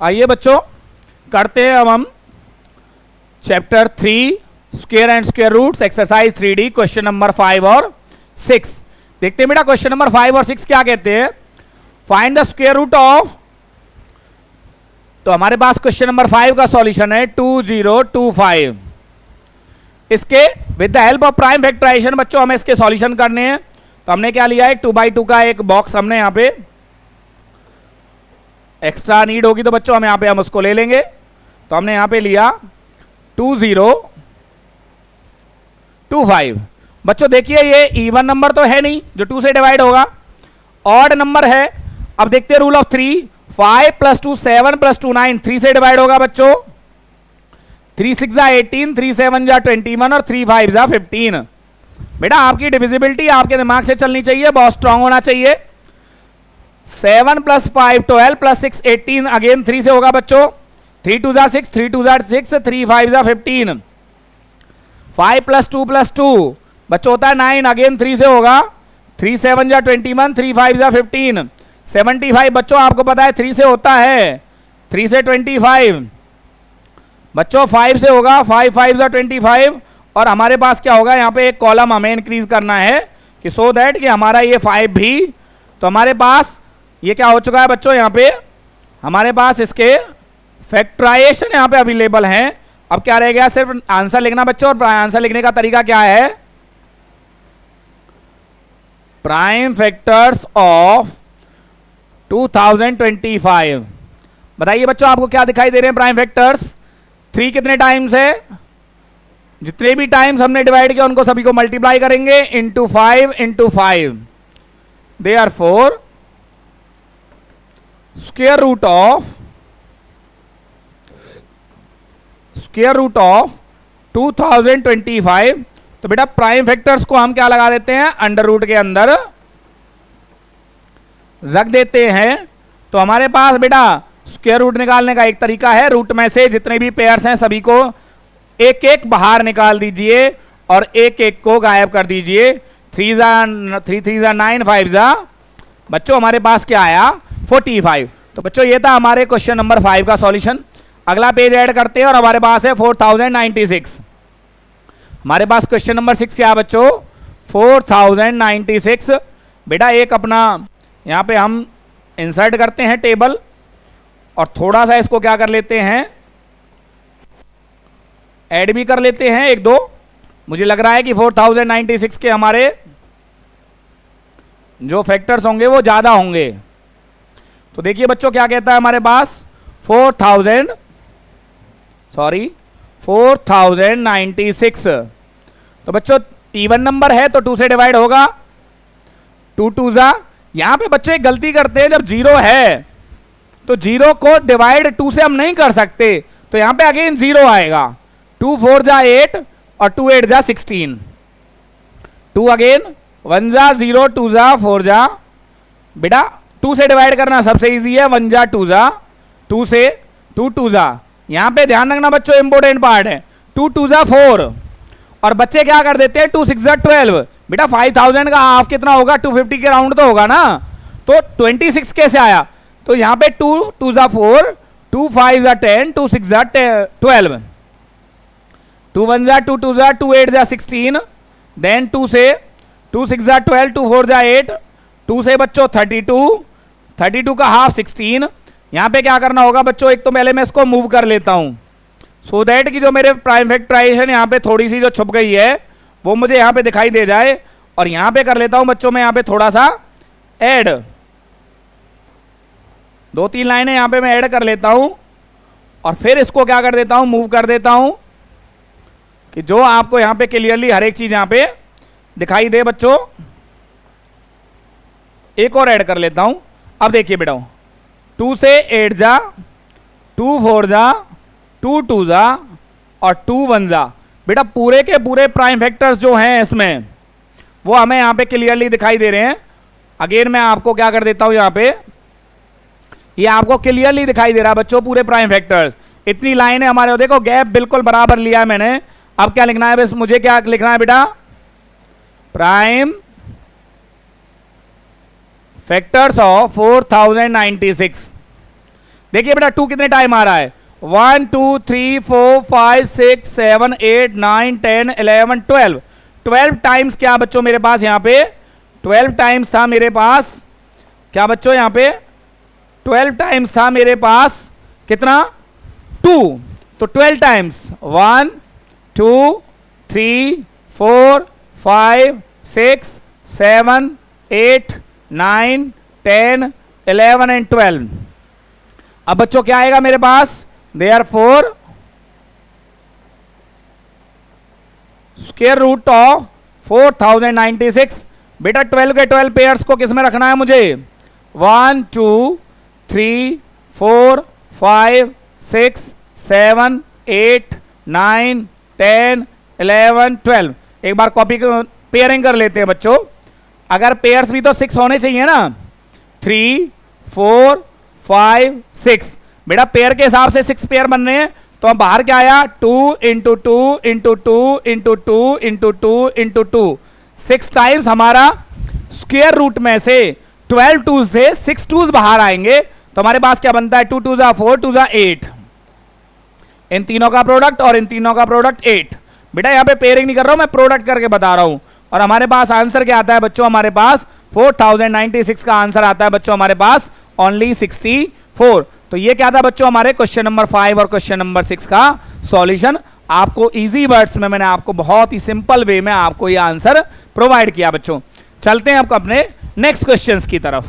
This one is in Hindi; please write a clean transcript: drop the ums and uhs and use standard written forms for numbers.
आइए बच्चों करते हैं अब हम chapter 3 square and square roots exercise 3D question number 5 और 6 देखते हैं बेटा। क्वेश्चन नंबर 5 और 6 क्या कहते हैं, find the square root of. तो हमारे पास क्वेश्चन नंबर 5 का सॉल्यूशन है 2025। इसके with the help of prime factorisation बच्चों हमें इसके सॉल्यूशन करने हैं। तो हमने क्या लिया है, 2x2 का एक बॉक्स हमने यहाँ पे एक्स्ट्रा नीड होगी तो बच्चों हम यहाँ पे हम उसको ले लेंगे। तो हमने यहाँ पे लिया 2025। बच्चों देखिए ये इवन नंबर तो है नहीं जो 2 से डिवाइड होगा, ऑड नंबर है। अब देखते हैं रूल ऑफ 3, 5 + 2 7 + 2 9, 3 से डिवाइड होगा बच्चों। 3 6 जा 18, 3 7 जा 21 और 3 5 जा 15। बेटा आपकी डिविजिबिलिटी आपके दिमाग से चलनी चाहिए, बहुत स्ट्रांग होना चाहिए। 7 + 5 12 + 6 18, अगेन 3 से होगा बच्चों। 3 2 जा 6, 3 2 जा 6, 3 5 जा 15। 5 + 2 + 2 बच्चों होता है 9, अगेन 3 से होगा। 3 7 जा 21, 3 5 जा 15। 75 बच्चों आपको पता है 3 से होता है, 3 से 25 बच्चों 5 से होगा। 5 5 जा 25 और हमारे पास क्या होगा, यहाँ पे एक कॉलम हमें इंक्रीज करना है कि सो दैट कि हमारा ये 5 भी, तो हमारे पास ये क्या हो चुका है बच्चों, यहाँ पे हमारे पास इसके फैक्टराइजेशन यहाँ पे अवेलेबल हैं। अब क्या रह गया, सिर्फ आंसर लिखना बच्चों। और आंसर लिखने का तरीका क्या है, प्राइम फैक्टर्स ऑफ 2025। बताइए बच्चों आपको क्या दिखाई दे रहे हैं प्राइम फैक्टर्स। 3 कितने टाइम्स है, जितने भी टाइम्स हमने डिवाइड किया उनको सभी को मल्टीप्लाई करेंगे into 5 into 5। Therefore square root of 2025। तो बेटा प्राइम फैक्टर्स को हम क्या लगा देते हैं, अंडर रूट के अंदर रख देते हैं। तो हमारे पास बेटा स्क्वायर रूट निकालने का एक तरीका है, रूट में से जितने भी पेयर्स हैं सभी को एक एक बाहर निकाल दीजिए और एक एक को गायब कर दीजिए। 3 3 जा 9, 5 जा बच्चों हमारे पास क्या आया 45। तो बच्चों ये था हमारे क्वेश्चन नंबर 5 का सॉल्यूशन। अगला पेज ऐड करते हैं और हमारे पास है 4096। हमारे पास क्वेश्चन नंबर 6 क्या है बच्चों, 4096। बेटा एक अपना यहाँ पे हम इंसर्ट करते हैं टेबल और थोड़ा सा इसको क्या कर लेते हैं, ऐड भी कर लेते हैं 1-2। मुझे लग रहा है कि 4096 के हमारे जो फैक्टर्स होंगे वो ज़्यादा होंगे। तो देखिए बच्चों क्या कहता है हमारे पास 4096। तो बच्चों इवन नंबर है तो 2 से डिवाइड होगा। 2 2 जा, यहां पे बच्चों एक गलती करते हैं, जब 0 है तो 0 को डिवाइड 2 से हम नहीं कर सकते, तो यहां पे अगेन 0 आएगा। 2 4 जा 8 और 2 8 जा 16। 2 अगेन 1 जा 0, 2 जा 4 जा। बेटा 2 से डिवाइड करना सबसे इजी है, 1 जा 2 जा, 2 से 2 2 जा। यहां पे ध्यान रखना बच्चों इंपॉर्टेंट पार्ट है, 2 2 जा 4 और बच्चे क्या कर देते हैं 2 6 जा 12। बेटा 5000 का हाफ कितना होगा, 250 के राउंड तो होगा ना। तो 26 कैसे आया, तो यहां पे 2 2 जा 4, 2 5 जा 10, 2 6 जा 12, 2 1 जा 2 2 जा 2 8 जा 16। देन 2 से 2 6 जा 12, 2 4 जा 8, 2 से बच्चों 32 का हाफ 16। यहां पे क्या करना होगा बच्चों, एक तो पहले मैं इसको मूव कर लेता हूं सो दैट कि जो मेरे प्राइम फैक्टराइजेशन यहाँ पे थोड़ी सी जो छुप गई है वो मुझे यहाँ पे दिखाई दे जाए। और यहाँ पे कर लेता हूँ बच्चों मैं यहाँ पे थोड़ा सा ऐड, 2-3 लाइनें यहाँ पे मैं ऐड कर लेता हूँ और फिर इसको क्या कर देता हूँ, मूव कर देता हूँ कि जो आपको यहाँ पे क्लियरली हर एक चीज यहाँ पे दिखाई दे बच्चों। एक और ऐड कर लेता हूँ। अब देखिए बेटा 2 से 8 जा, 2 4 जा, 2 2 जा और 2 1 जा। बेटा पूरे के पूरे प्राइम फैक्टर्स जो हैं इसमें वो हमें यहाँ पे क्लियरली दिखाई दे रहे हैं। अगेन मैं आपको क्या कर देता हूँ, यहाँ पे ये आपको क्लियरली दिखाई दे रहा है बच्चों पूरे प्राइम फैक्टर्स। इतनी लाइनें हमारे, देखो गैप बिल्कुल बराबर लिया है मैंने। अब क्या लिखना है, बस मुझे क्या लिखना है बेटा, प्राइम फैक्टर्स ऑफ 4096। देखिए बेटा 2 कितने टाइम आ रहा है, 1 2 3 4 5 6 7 8 9 10 11 12 12 टाइम्स क्या बच्चों मेरे पास यहाँ पे 12 टाइम्स था मेरे पास, क्या बच्चों यहाँ पे 12 टाइम्स था मेरे पास, कितना 2, तो 12 टाइम्स 1 2 3 4 5 6 7 8 9 10 11 एंड 12। अब बच्चों क्या आएगा मेरे पास, देयरफॉर स्क्वायर रूट ऑफ 4096। बेटा 12 के 12 पेयर्स को किस में रखना है मुझे, 1 2 3 4 5 6 7 8 9 10 11 12। एक बार कॉपी पेयरिंग कर लेते हैं बच्चों, अगर पेयर्स भी तो 6 होने चाहिए ना, 3 4 5 6। बेटा पेयर के हिसाब से 6 पेयर बन रहे हैं, तो अब बाहर क्या आया 2 into 2 into 2 into 2 into 2 into 2, 6 times हमारा स्क्वायर रूट में से 12 टूज थे, 6 टूज बाहर आएंगे, तो हमारे पास क्या बनता है 2 2 जा 4 2 जा 8, इन तीनों का प्रोडक्ट और इन तीनों का प्रोडक्ट 8। बेटा यहाँ पे पेयरिंग नहीं कर रहा हूं मैं, प्रोडक्ट करके बता रहा हूं, और हमारे पास आंसर क्या आता है बच्चों, हमारे पास 4096 का आंसर आता है बच्चों हमारे पास ओनली 64। तो ये क्या था बच्चों हमारे क्वेश्चन नंबर 5 और क्वेश्चन नंबर 6 का सॉल्यूशन। आपको इजी वर्ड्स में मैंने आपको बहुत ही सिंपल वे में आपको ये आंसर प्रोवाइड किया बच्चों। चलते हैं आपको अपने नेक्स्ट क्वेश्चंस की तरफ।